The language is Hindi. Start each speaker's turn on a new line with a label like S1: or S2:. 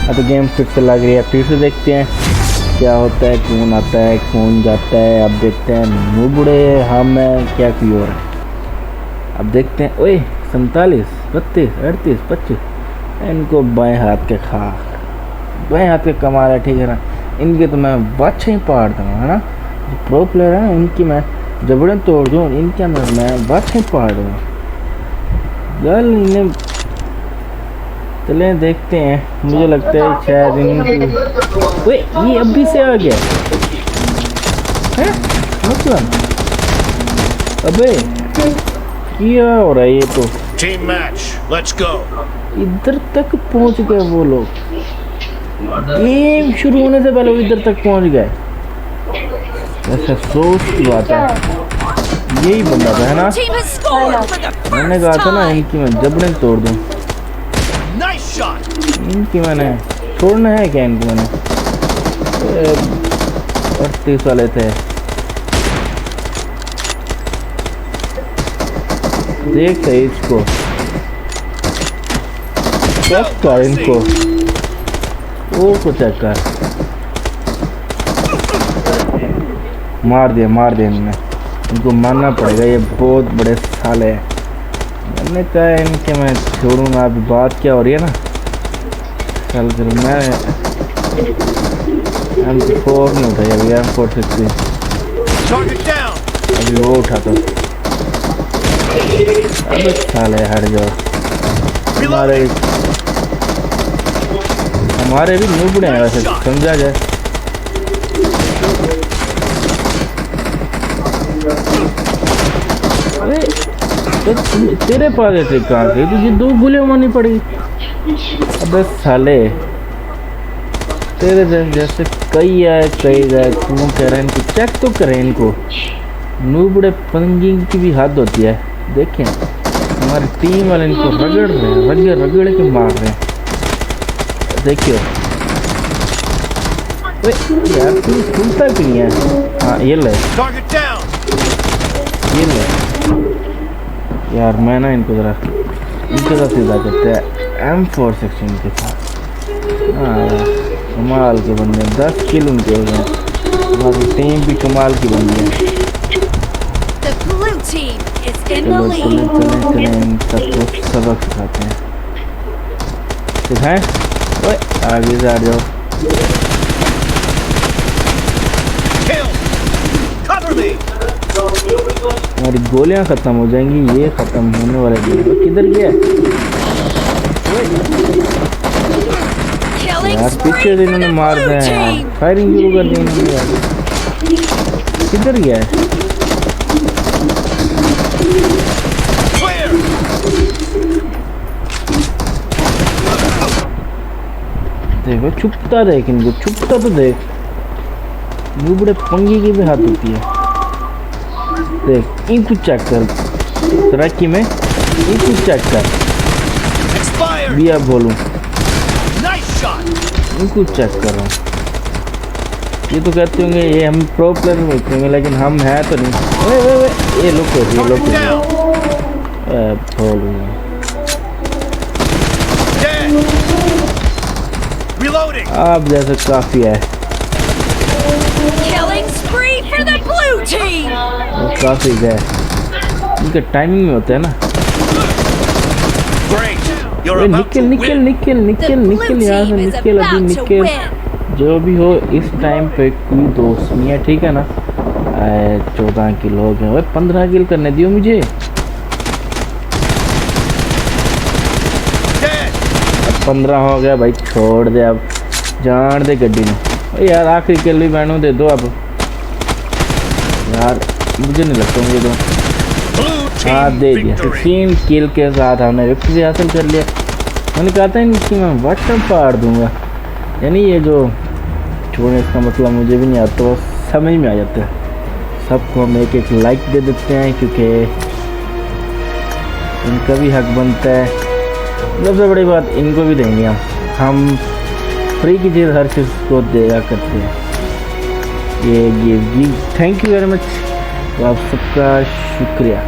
S1: अब तो गेम फिर से लग रही है, फिर से देखते हैं क्या होता है, कौन आता है कौन जाता है। अब देखते हैं नूबड़े हम क्या की और अब देखते हैं। ओए 47 32 38 25 इनको बाएं हाथ के खा, बाएं हाथ के कमाल है, ठीक है ना। इनके तो मैं बादशाह ही पाड़ दूँगा, है ना। जो प्रो प्लेयर है इनकी मैं जबड़े तोड़ दूँ, इनके मैं बादशाह ही पाड़ दूँगा। गल इन्हें चलें देखते हैं। मुझे लगता है शायद इनकी ओए ये अभी से आ गया है मतलब। अबे क्या हो रहा है ये तो।
S2: Team match, let's go.
S1: इधर तक पहुंच गए वो लोग, गेम शुरू होने से पहले वो इधर तक पहुंच गए। ऐसा सोच की बात है, यही बंदा था है ना। मैंने कहा था ना इनकी मैं जबड़े तोड़ दूं। इनकी मैंने छोड़ना है क्या, इनकी मैंने 38 वाले थे। देख सही इसको, चेक कर इनको, वो को चेक कर। मार दिया इनने, इनको मारना पड़ेगा, ये बहुत बड़े साले हैं। मैंने कहा इनके मैं छोड़ूंगा। अभी बात क्या हो रही है ना, चल कर मैं M24 नहीं उठाई, अभी M416 अभी वो उठा तो। अबे साले हट जाओ, हमारे भी नूबड़े हैं वैसे, समझा जाए। अरे तो तेरे पास ऐसे कहाँ से तुझे 2 गोलियां मारनी पड़ी। अबे साले तेरे जैसे कई आए कई गए, क्यों कह रहे हैं इनको चेक तो करें इनको। नूबड़े पंगी की भी हद होती है। देखें हमारी टीम वाले इनको रगड़ रहे हैं, रगड़ के मार रहे हैं। देखियो यार तू सुनता क्यों नहीं है। हाँ ये ले यार, मैं ना इनको ज़रा इनके साथ सीधा करते हैं M416 के साथ। हाँ कमाल के बंदे, 10 किल उनके हो गए। हमारी टीम भी कमाल की बन गई। चलो चले इनका तो सबक सिखाते हैं। सिखाएं ओए आगे से आ जाओ। हमारी गोलियां खत्म हो जाएंगी, ये खत्म होने वाला है। किधर गया यार, पीछे से इन्होंने मार दिया है, फायरिंग शुरू कर दी इन्होंने यार। किधर गया है देखो, छुपता देख इनको, छुपता तो देख। नूबड़े पंगी की भी हाथ होती है। देख इनको चेक कर, तरक्की में इनको चेक कर भी। अब बोलूं इनको चेक कर रहा हूँ। ये तो कहते होंगे ये हम प्रो प्लेयर बोलते होंगे, लेकिन हम है तो नहीं। वे ये लोग आप जैसे काफी है, काफी है। इनका टाइमिंग में होता है ना। निकल यहाँ से, निकल अभी निकल। जो भी हो इस टाइम पे कोई दोस्त नहीं है, ठीक है ना। 14 किल हो गए, 15 किल करने दियो मुझे। अब 15 हो गया भाई, छोड़ दे अब, जान दे गड्डी में यार। आखिरी किल भी मैंने दे दो अब यार, मुझे नहीं लगता मुझे तो। हाँ दे दिया, 16 किल के साथ हमने विक्ट्री हासिल कर लिया। मैंने कहा था इनकी मैं व्हाट्सएप पाड़ दूंगा, यानी ये जो छोड़ने इसका मतलब मुझे भी नहीं आता, तो समझ में आ जाता है। सबको हम एक लाइक दे देते हैं, क्योंकि इनका भी हक बनता है। सबसे बड़ी बात इनको भी देंगे हम फ्री की चीज़ हर चीज़ को देगा करते हैं। ये थैंक यू वेरी मच, तो आप सबका शुक्रिया।